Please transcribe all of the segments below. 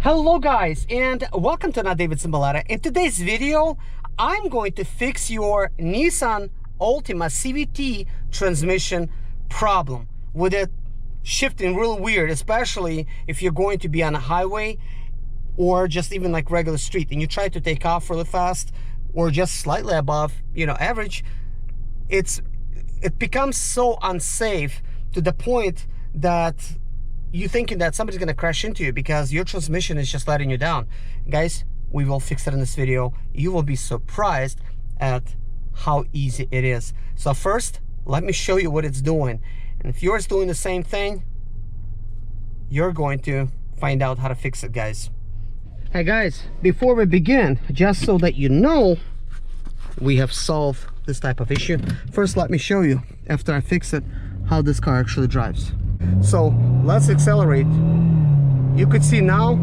Hello guys, and welcome to David Zimaleta. In today's video, I'm going to fix your Nissan Altima CVT transmission problem with it shifting real weird, especially if you're going to be on a highway or just even like regular street and you try to take off really fast or just slightly above, average. It becomes so unsafe to the point that you're thinking that somebody's going to crash into you because your transmission is just letting you down. Guys, we will fix it in this video. You will be surprised at how easy it is. So first, let me show you what it's doing. And if yours doing the same thing, you're going to find out how to fix it, guys. Hey guys, before we begin, just so that you know we have solved this type of issue, first let me show you, after I fix it, how this car actually drives. So let's accelerate. You could see now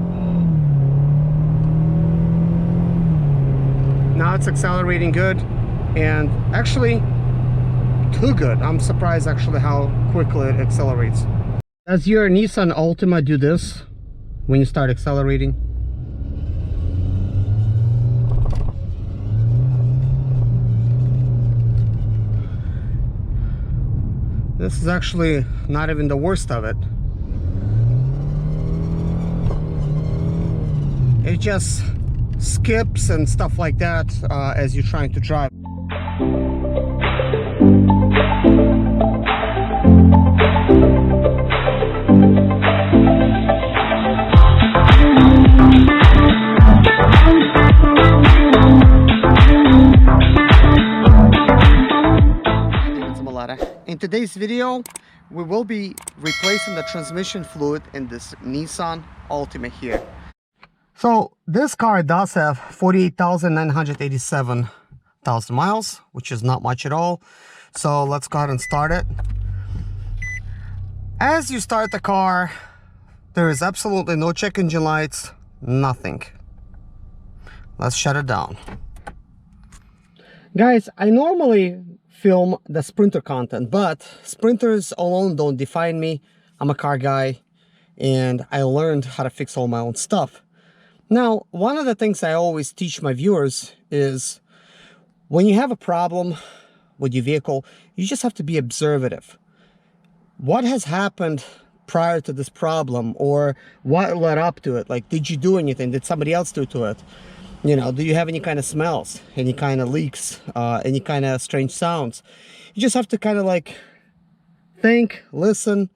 it's accelerating good, and actually too good. I'm surprised actually how quickly it accelerates. Does your Nissan Altima do this when you start accelerating? This is actually not even the worst of it. It just skips and stuff like that as you're trying to drive. In today's video, we will be replacing the transmission fluid in this Nissan Altima here. So this car does have 48,987 miles, which is not much at all. So let's go ahead and start it. As you start the car, there is absolutely no check engine lights, nothing. Let's shut it down. Guys, I normally film the Sprinter content, but Sprinters alone don't define me. I'm a car guy and I learned how to fix all my own stuff. Now, one of the things I always teach my viewers is when you have a problem with your vehicle, you just have to be observative. What has happened prior to this problem, or what led up to it? Like, did you do anything? Did somebody else do to it? Do you have any kind of smells, any kind of leaks, any kind of strange sounds? You just have to kind of like think, listen,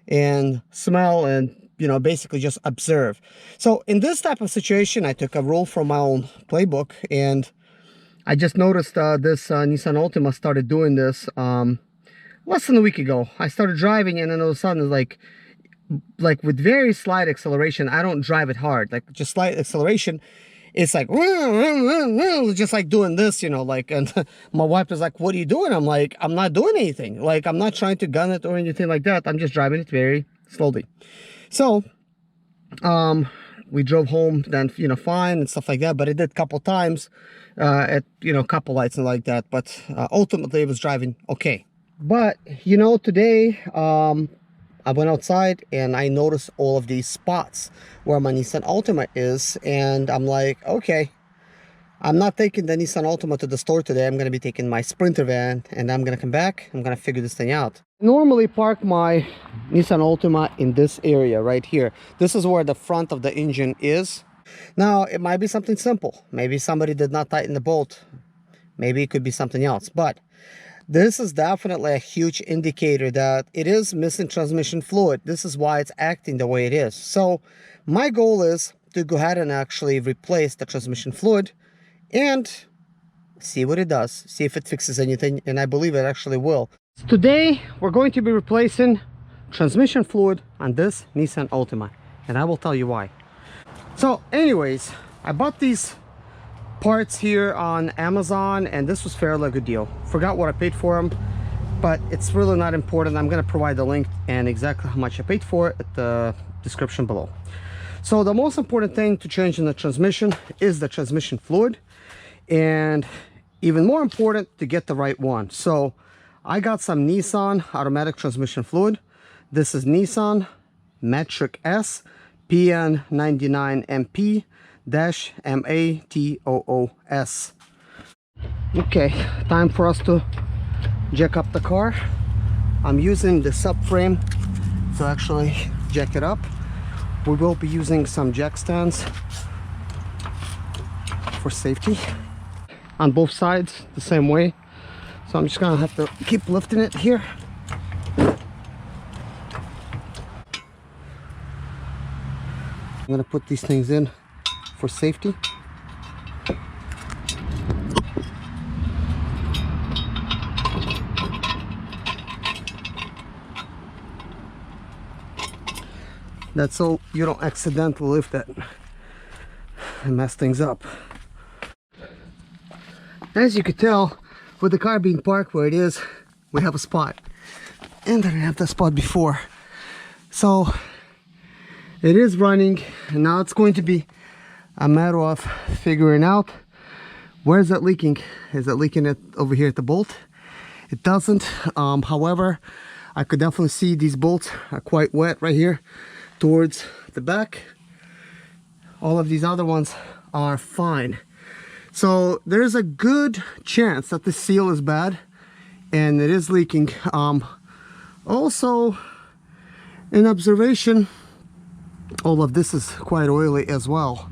and smell, and basically just observe. So in this type of situation, I took a rule from my own playbook, and I just noticed this Nissan Altima started doing this less than a week ago. I started driving, and then all of a sudden, it's like with very slight acceleration. I don't drive it hard, like just slight acceleration. It's like just like doing this, and my wife is like, what are you doing? I'm like, I'm not doing anything. Like, I'm not trying to gun it or anything like that. I'm just driving it very slowly. So we drove home then, fine and stuff like that, but it did a couple times at couple lights and like that, but ultimately it was driving okay. But today I went outside and I noticed all of these spots where my Nissan Altima is, and I'm like, okay, I'm not taking the Nissan Altima to the store today. I'm going to be taking my Sprinter van, and I'm going to come back. I'm going to figure this thing out. I normally park my Nissan Altima in this area right here. This is where the front of the engine is. Now, it might be something simple. Maybe somebody did not tighten the bolt. Maybe it could be something else, but this is definitely a huge indicator that it is missing transmission fluid. This is why it's acting the way it is. So my goal is to go ahead and actually replace the transmission fluid and see what it does, see if it fixes anything, and I believe it actually will. Today we're going to be replacing transmission fluid on this Nissan Altima, and I will tell you why. So anyways, I bought these parts here on Amazon, and this was fairly a good deal. Forgot what I paid for them, but it's really not important. I'm going to provide the link and exactly how much I paid for it at the description below. So the most important thing to change in the transmission is the transmission fluid, and even more important, to get the right one. So I got some Nissan automatic transmission fluid. This is Nissan Matic-S PN99MP-MATOOS. Okay, time for us to jack up the car. I'm using the subframe to actually jack it up. We will be using some jack stands for safety on both sides the same way. So I'm just gonna have to keep lifting it here. I'm gonna put these things in for safety. That's so you don't accidentally lift it and mess things up. As you could tell, with the car being parked where it is, we have a spot. And I didn't have that spot before. So it is running, and now it's going to be a matter of figuring out where is that leaking. Is it leaking it over here at the bolt? It doesn't. However, I could definitely see these bolts are quite wet right here towards the back. All of these other ones are fine. So there's a good chance that the seal is bad and it is leaking. Also, in observation, all of this is quite oily as well.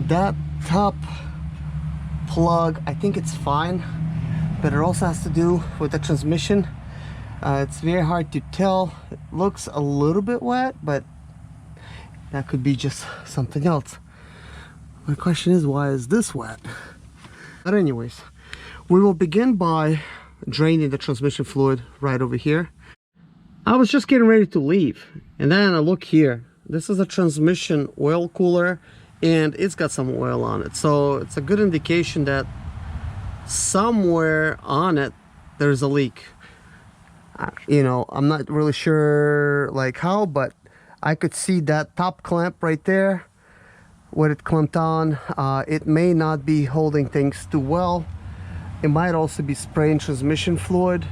That top plug, I think it's fine, but it also has to do with the transmission. It's very hard to tell. It looks a little bit wet, but that could be just something else. My question is, why is this wet? But anyways, we will begin by draining the transmission fluid right over here. I was just getting ready to leave, and then I look here. This is a transmission oil cooler, and it's got some oil on it. So it's a good indication that somewhere on it there's a leak. You know, I'm not really sure like how, but I could see that top clamp right there, what it clamped on. It may not be holding things too well. It might also be spraying transmission fluid.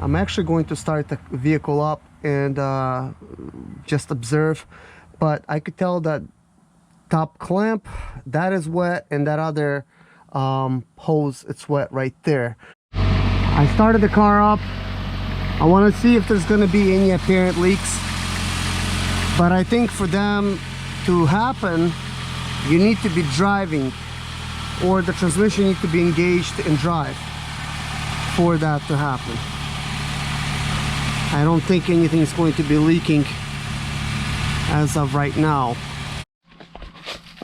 I'm actually going to start the vehicle up and just observe, but I could tell that top clamp, that is wet, and that other hose, it's wet right there. I started the car up. I want to see if there's going to be any apparent leaks, but I think for them to happen, you need to be driving, or the transmission needs to be engaged and drive for that to happen. I don't think anything is going to be leaking as of right now.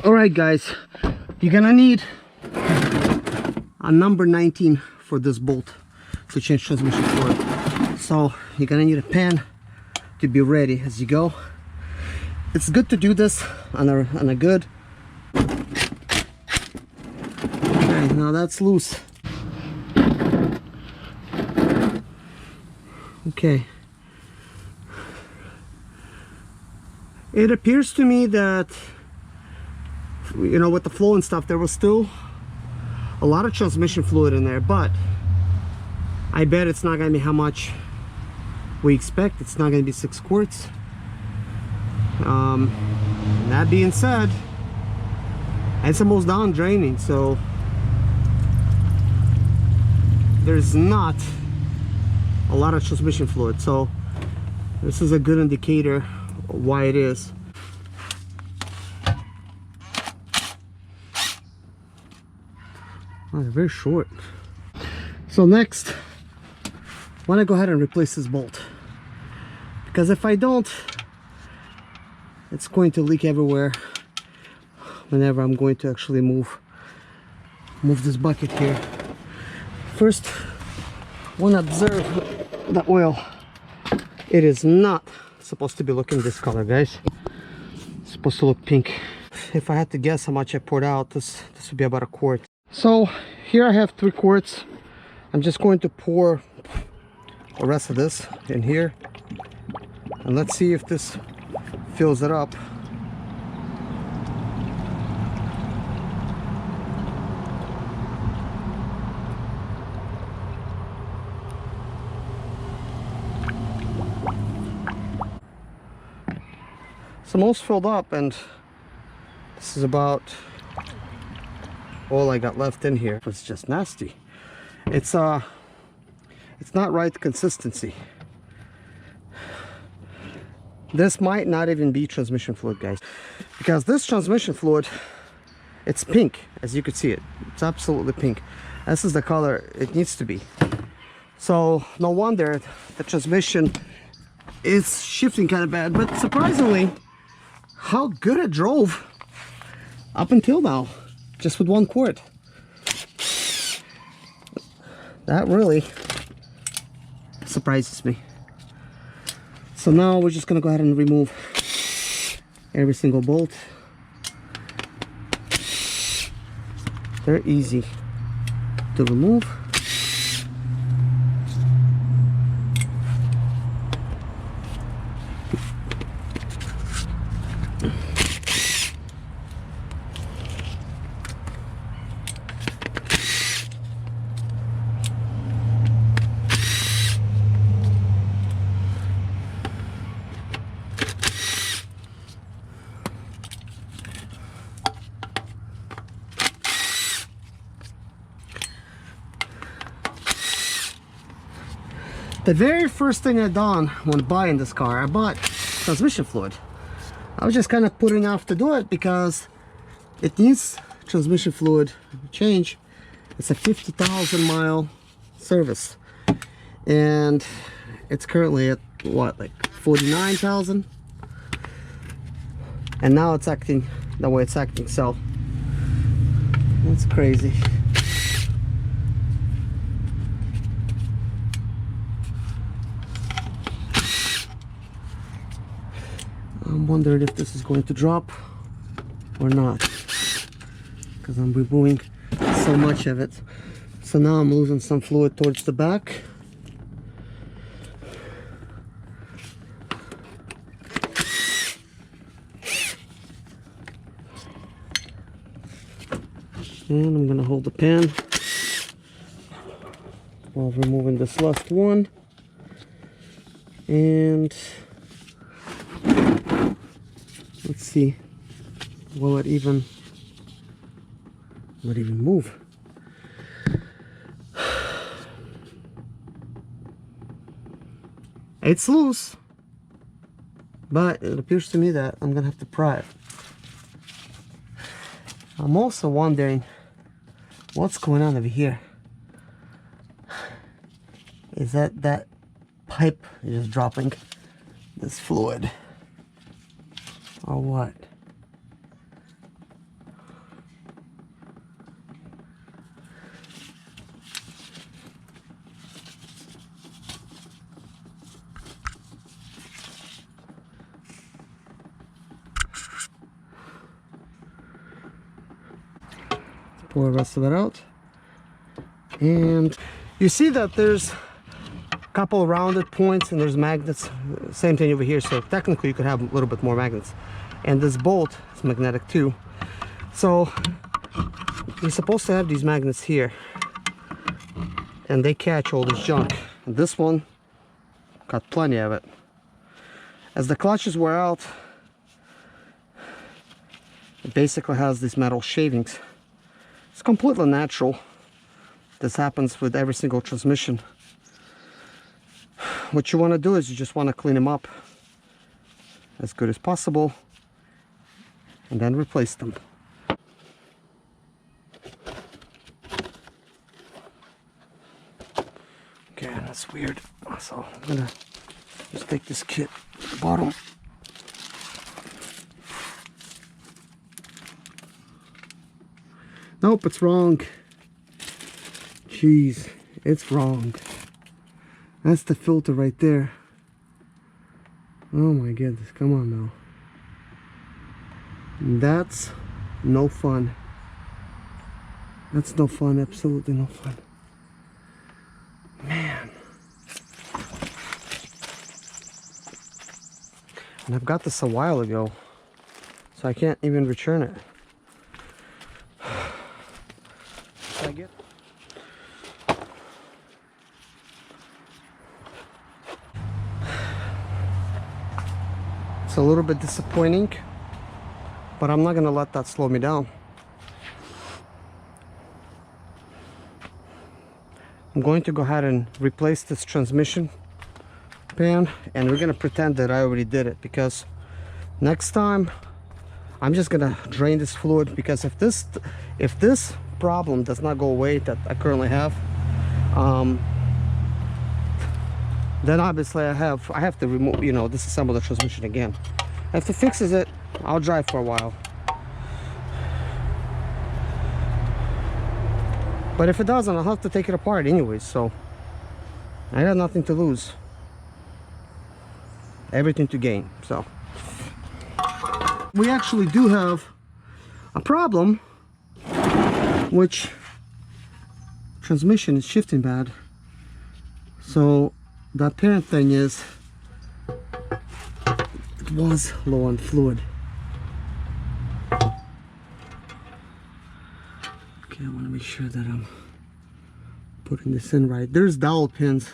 Alright guys, you're gonna need a number 19 for this bolt to change transmission fluid. So you're gonna need a pen to be ready as you go. It's good to do this on a good. Okay, now that's loose. Okay. It appears to me that, you know, with the flow and stuff, there was still a lot of transmission fluid in there, but I bet it's not gonna be how much we expect. It's not gonna be 6 quarts. That being said, it's almost done draining, so there's not a lot of transmission fluid. So this is a good indicator why it is. Oh, they're very short. So next, I want to go ahead and replace this bolt, because if I don't, it's going to leak everywhere whenever I'm going to actually move this bucket here. First, I want to observe the oil. It is not supposed to be looking this color, guys. It's supposed to look pink. If I had to guess how much I poured out, this would be about a quart. So here I have 3 quarts. I'm just going to pour the rest of this in here, and let's see if this fills it up. it's almost filled up, and this is about all I got left in here. It's just nasty. It's not right consistency. This might not even be transmission fluid, guys, because this transmission fluid, it's pink, as you can see it. It's absolutely pink. This is the color it needs to be. So no wonder the transmission is shifting kind of bad. But surprisingly, how good it drove up until now, just with 1 quart. That really surprises me. So now we're just gonna go ahead and remove every single bolt. They're easy to remove. The very first thing I done when buying this car, I bought transmission fluid. I was just kind of putting off to do it because it needs transmission fluid change. It's a 50,000 mile service, and it's currently at what, like 49,000, and now it's acting the way it's acting. So that's crazy. I'm wondering if this is going to drop or not, because I'm removing so much of it. So now I'm losing some fluid towards the back. And I'm gonna hold the pan while removing this last one. And let's see, will it even move? It's loose, but it appears to me that I'm gonna have to pry it. I'm also wondering what's going on over here. Is that pipe is just dropping this fluid, or what? Pour the rest of it out, and you see that there's a couple rounded points and there's magnets. Same thing over here, so technically you could have a little bit more magnets. And this bolt is magnetic too, so you're supposed to have these magnets here, and they catch all this junk. And this one got plenty of it. As the clutches wear out, it basically has these metal shavings. It's completely natural. This happens with every single transmission. What you want to do is you just want to clean them up as good as possible and then replace them. Okay, that's weird. So I'm gonna just take this kit at the bottom. Nope, it's wrong. Jeez, it's wrong. That's the filter right there. Oh my goodness, come on now. That's no fun. That's no fun, absolutely no fun. Man. And I've got this a while ago, so I can't even return it. I get It's a little bit disappointing, but I'm not gonna let that slow me down. I'm going to go ahead and replace this transmission pan, and we're gonna pretend that I already did it, because next time I'm just gonna drain this fluid, because if this problem does not go away that I currently have, then obviously I have to remove, you know, disassemble the transmission again. If it fixes it, I'll drive for a while. But if it doesn't, I'll have to take it apart anyways, so I got nothing to lose, everything to gain. So we actually do have a problem, which transmission is shifting bad. So the apparent thing is it was low on fluid. Okay, I want to make sure that I'm putting this in right. There's dowel pins.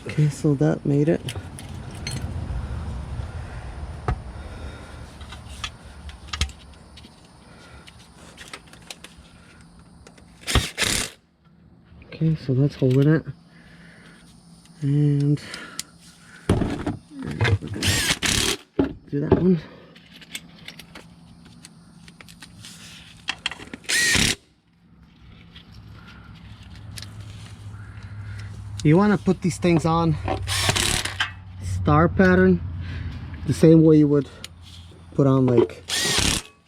Okay, so that made it. Okay, so that's holding it, and we're gonna do that one. You want to put these things on star pattern the same way you would put on like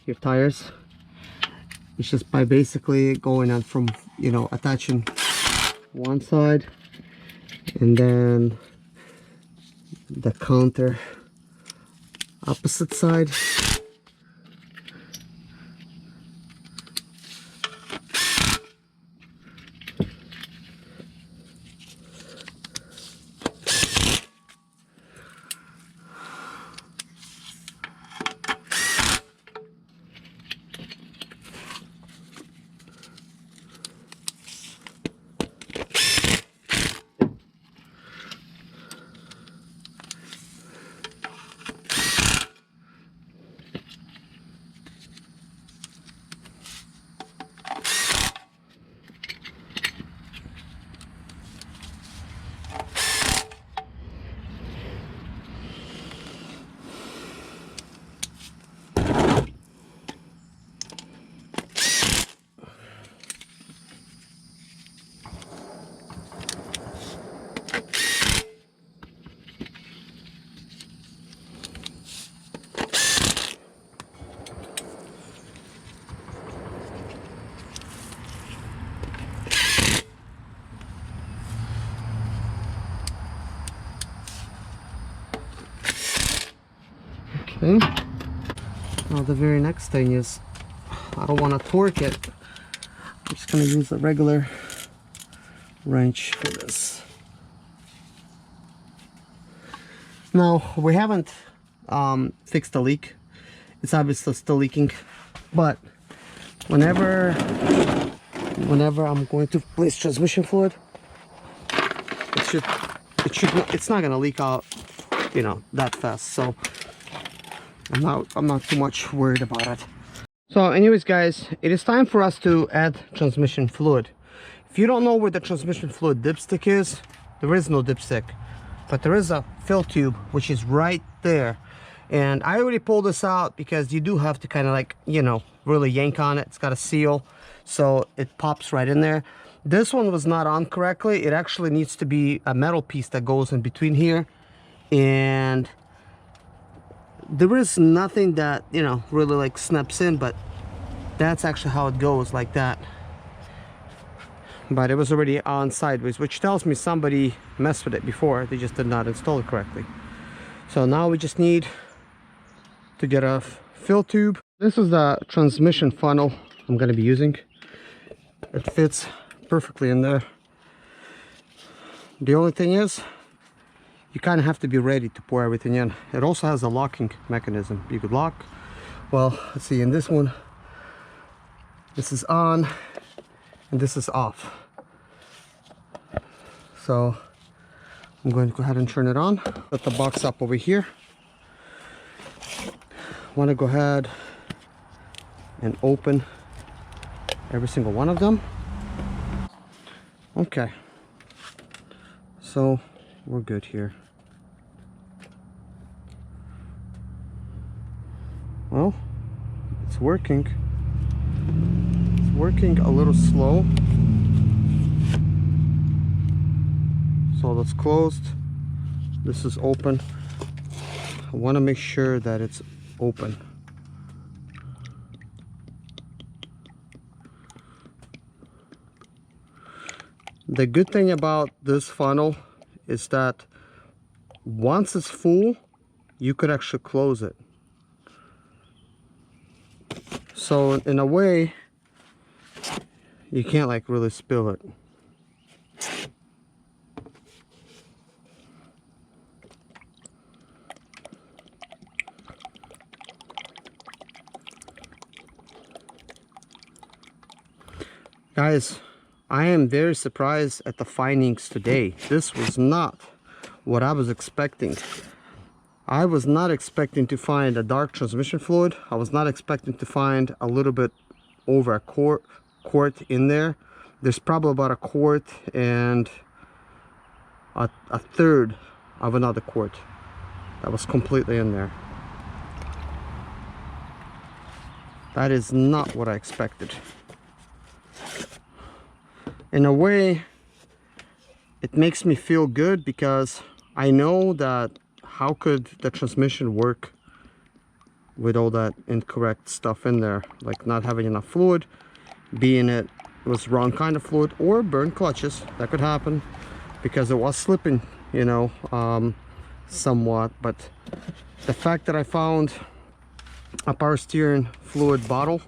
your tires. It's just by basically going on from, you know, attaching one side and then the counter opposite side. Okay, now the very next thing is, I don't want to torque it. I'm just going to use a regular wrench for this. Now, we haven't fixed the leak. It's obviously still leaking, but whenever I'm going to place transmission fluid, it's not going to leak out, you know, that fast. So I'm not too much worried about it. So anyways guys, it is time for us to add transmission fluid. If you don't know where the transmission fluid dipstick is, there is no dipstick, but there is a fill tube which is right there. And I already pulled this out because you do have to kind of like, you know, really yank on it. It's got a seal, so it pops right in there. This one was not on correctly. It actually needs to be a metal piece that goes in between here, and there is nothing that, you know, really like snaps in, but that's actually how it goes, like that. But it was already on sideways, which tells me somebody messed with it before. They just did not install it correctly. So now we just need to get a fill tube. This is the transmission funnel I'm going to be using. It fits perfectly in there. The only thing is, you kind of have to be ready to pour everything in. It also has a locking mechanism. You could lock, Well, let's see, in this one, this is on and this is off. So I'm going to go ahead and turn it on. Put the box up over here. Want to go ahead and open every single one of them. Okay, so we're good here. Well, it's working. It's working a little slow. So that's closed. This is open. I want to make sure that it's open. The good thing about this funnel is that once it's full, you could actually close it. So in a way, you can't like really spill it. Guys, I am very surprised at the findings today. This was not what I was expecting. I was not expecting to find a dark transmission fluid. I was not expecting to find a little bit over a quart in there. There's probably about a quart and a third of another quart that was completely in there. That is not what I expected. In a way, it makes me feel good because I know that how could the transmission work with all that incorrect stuff in there, like not having enough fluid, being it was wrong kind of fluid, or burnt clutches. That could happen because it was slipping, you know, somewhat. But the fact that I found a power steering fluid bottle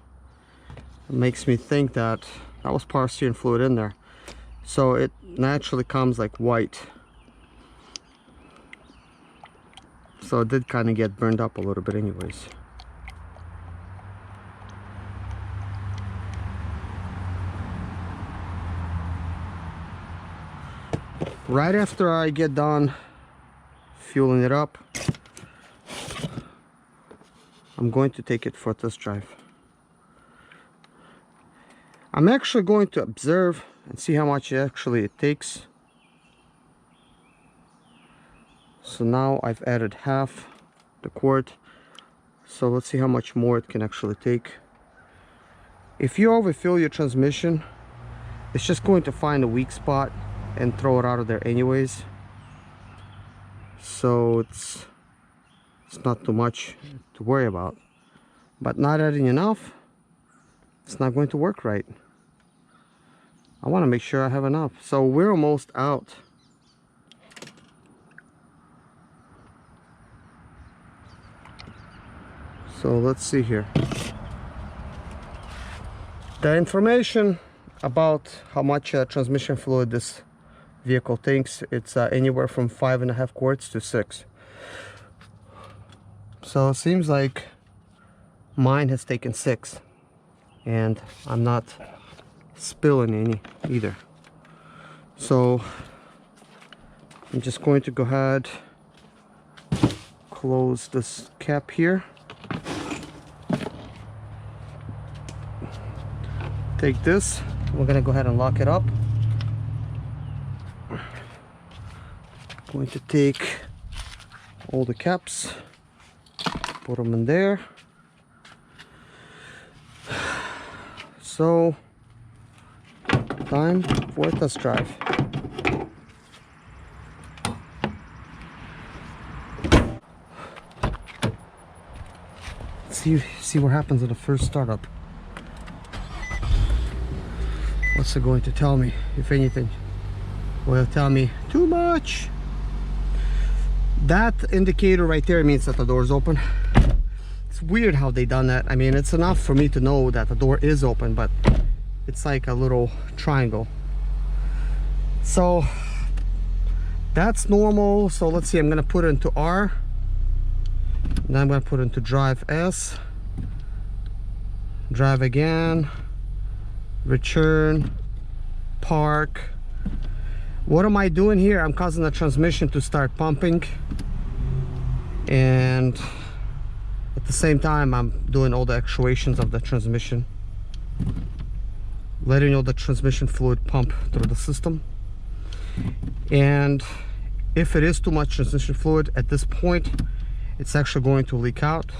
makes me think that that was power steering fluid in there. So it naturally comes like white. So it did kind of get burned up a little bit anyways. Right after I get done fueling it up, I'm going to take it for a test drive. I'm actually going to observe and see how much actually it takes. So now I've added half the quart. So let's see how much more it can actually take. If you overfill your transmission, it's just going to find a weak spot and throw it out of there anyways. So it's not too much to worry about. But not adding enough, it's not going to work right. I want to make sure I have enough. So we're almost out. So let's see here. The information about how much transmission fluid this vehicle takes, it's anywhere from 5.5 quarts to 6. So it seems like mine has taken 6, and I'm not spilling any either. So I'm just going to go ahead, close this cap here, take this, we're gonna go ahead and lock it up. Going to take all the caps, put them in there. So time for a test drive. See what happens at the first startup. What's it going to tell me, if anything? Will it tell me too much? That indicator right there means that the door is open. It's weird how they done that. I mean, it's enough for me to know that the door is open, but it's like a little triangle. So that's normal. So let's see, I'm gonna put it into R, and then I'm gonna put it into drive S, drive again, return, park. What am I doing here? I'm causing the transmission to start pumping, and at the same time I'm doing all the actuations of the transmission, letting all the transmission fluid pump through the system. And if it is too much transmission fluid at this point, it's actually going to leak out,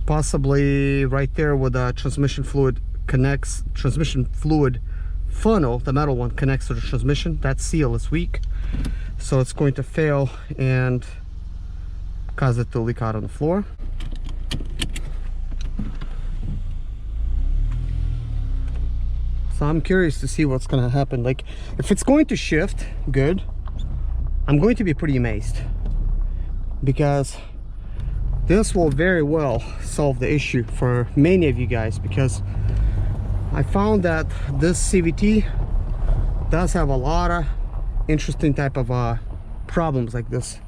possibly right there where the transmission fluid connects. Transmission fluid funnel, the metal one, connects to the transmission. That seal is weak, so it's going to fail and cause it to leak out on the floor. So I'm curious to see what's going to happen. Like, if it's going to shift good, I'm going to be pretty amazed, because this will very well solve the issue for many of you guys, because I found that this CVT does have a lot of interesting type of problems like this.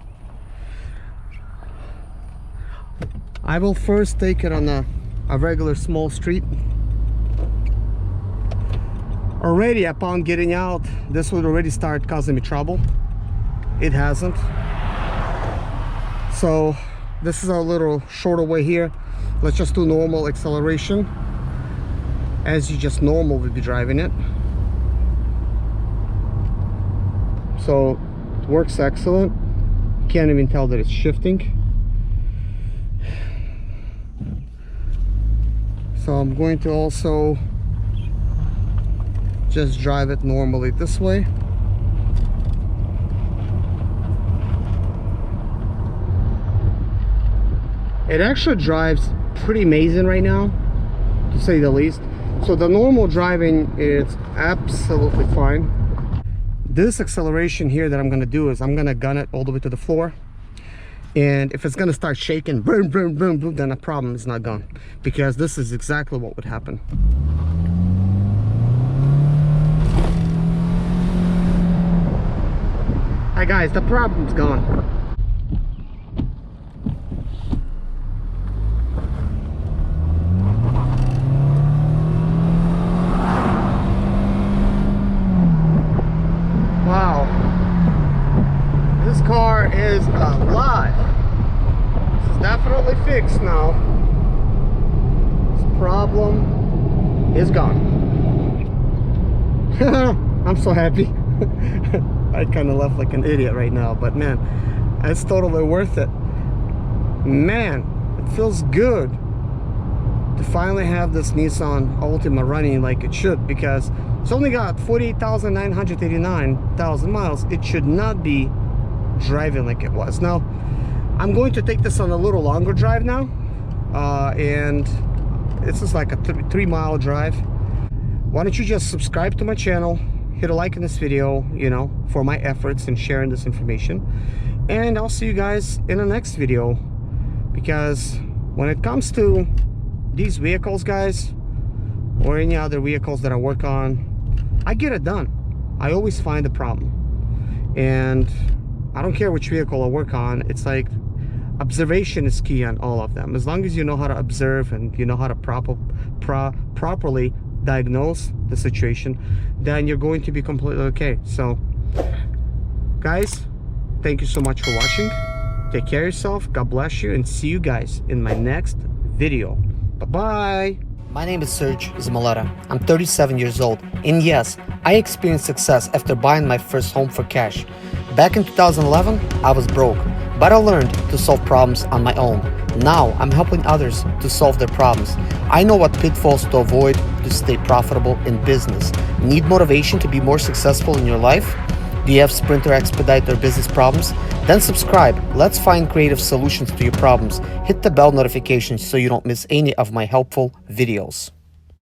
I will first take it on a regular small street. Already upon getting out, this would already start causing me trouble. It hasn't. So this is a little shorter way here. Let's just do normal acceleration as you just normal would be driving it. So it works excellent. Can't even tell that it's shifting. So I'm going to also just drive it normally this way. It actually drives pretty amazing right now, to say the least. So the normal driving is absolutely fine. This acceleration here that I'm going to do is I'm going to gun it all the way to the floor. And if it's going to start shaking, boom, boom, boom, boom, then the problem is not gone. Because this is exactly what would happen. Hi guys, the problem's gone. Wow. This car is alive. This is definitely fixed now. This problem is gone. I'm so happy. I kind of left like an idiot right now, but man, it's totally worth it. Man, it feels good to finally have this Nissan Altima running like it should, because it's only got 48,989 miles. It should not be driving like it was. Now, I'm going to take this on a little longer drive now, and it's just like a 3-mile drive. Why don't you just subscribe to my channel, hit a like in this video, you know, for my efforts in sharing this information, and I'll see you guys in the next video. Because when it comes to these vehicles, guys, or any other vehicles that I work on, I get it done. I always find a problem, and I don't care which vehicle I work on. It's like observation is key on all of them. As long as you know how to observe and you know how to properly diagnose the situation, then you're going to be completely okay. So guys, thank you so much for watching. Take care of yourself, God bless you, and see you guys in my next video. Bye bye. My name is Serge Zimaleta. I'm 37 years old, and yes, I experienced success after buying my first home for cash. Back in 2011, I was broke, but I learned to solve problems on my own. Now I'm helping others to solve their problems. I know what pitfalls to avoid to stay profitable in business. Need motivation to be more successful in your life? Do you have Sprinter, Expedite, or business problems? Then subscribe. Let's find creative solutions to your problems. Hit the bell notification so you don't miss any of my helpful videos.